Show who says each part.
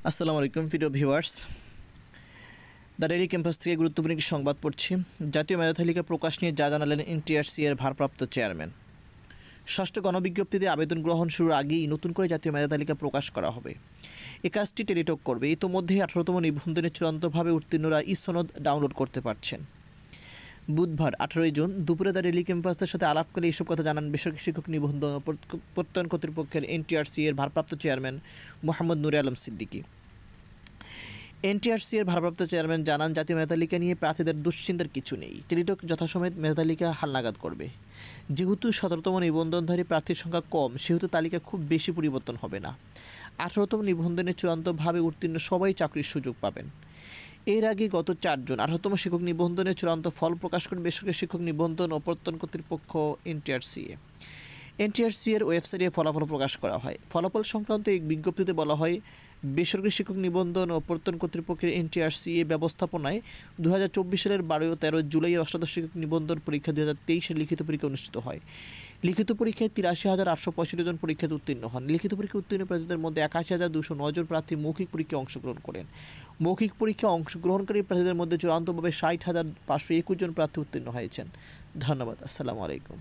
Speaker 1: আসসালামু আলাইকুম প্রিয় ভিউয়ার্স, দ্য ডেইলি ক্যাম্পাস থেকে গুরুত্বপূর্ণ একটি সংবাদ পড়ছি। জাতীয় মেধা তালিকা প্রকাশ নিয়ে যা জানালেন এনটিআরসি এর ভারপ্রাপ্ত চেয়ারম্যান। ষষ্ঠ গণবিজ্ঞপ্তিতে আবেদন গ্রহণ শুরুর আগেই নতুন করে জাতীয় মেধা তালিকা প্রকাশ করা হবে। এই কাজটি টেলিটক করবে। ইতোমধ্যেই 18তম নিবন্ধনে চূড়ান্তভাবে উত্তীর্ণরা সনদ ডাউনলোড করতে পারছেন। বুধবার 18 জুন দুপুরে দ্য ডেইলি ক্যাম্পাসের সাথে আলাপকালে এইসব কথা জানান বেসরকারি শিক্ষক নিবন্ধন প্রত্যয়ন কর্তৃপক্ষের এনটিআরসি এর ভারপ্রাপ্ত চেয়ারম্যান মোহাম্মদ নুরে আলম সিদ্দিকী। এনটিআরসি এর ভারপ্রাপ্ত চেয়ারম্যান জানান, জাতীয় মেধা তালিকা নিয়ে প্রার্থীদের দুশ্চিন্তার কিছু নেই। টেলিটক যথাসময়ে মেধা তালিকা হালনাগাদ করবে। যেহেতু 17তম নিবন্ধনধারী প্রার্থীর সংখ্যা কম, সেহেতু তালিকা খুব বেশি পরিবর্তন হবে না। 18তম নিবন্ধনে চূড়ান্তভাবে উত্তীর্ণ সবাই চাকরির সুযোগ পাবেন। এর আগে গত 4 জুন 18তম শিক্ষক নিবন্ধনের চূড়ান্ত ফল প্রকাশ করে বেসরকারি শিক্ষক নিবন্ধন ও প্রত্যয়ন কর্তৃপক্ষ এনটিআরসি এর ওয়েবসাইটে ফলাফল প্রকাশ করা হয়। ফলাফল সংক্রান্ত এক বিজ্ঞপ্তিতে বলা হয়, বেসরকারি শিক্ষক নিবন্ধন ও প্রত্যয়ন কর্তৃপক্ষের এনটিআরসি ব্যবস্থাপনায় 2024 সালের 12 ও 13 জুলাই অষ্টাদশ শিক্ষক নিবন্ধন পরীক্ষা 2023 লিখিত পরীক্ষা অনুষ্ঠিত হয়। লিখিত পরীক্ষায় 83,865 জন পরীক্ষার্থী উত্তীর্ণ হন। লিখিত পরীক্ষা উত্তীর্ণ প্রার্থীদের মধ্যে 81,209 জন প্রার্থী মৌখিক পরীক্ষায় অংশগ্রহণ করেন। মৌখিক পরীক্ষায় অংশগ্রহণকারী প্রার্থীদের মধ্যে চূড়ান্তভাবে 60,521 জন প্রার্থী উত্তীর্ণ হয়েছেন। ধন্যবাদ। আসসালামু আলাইকুম।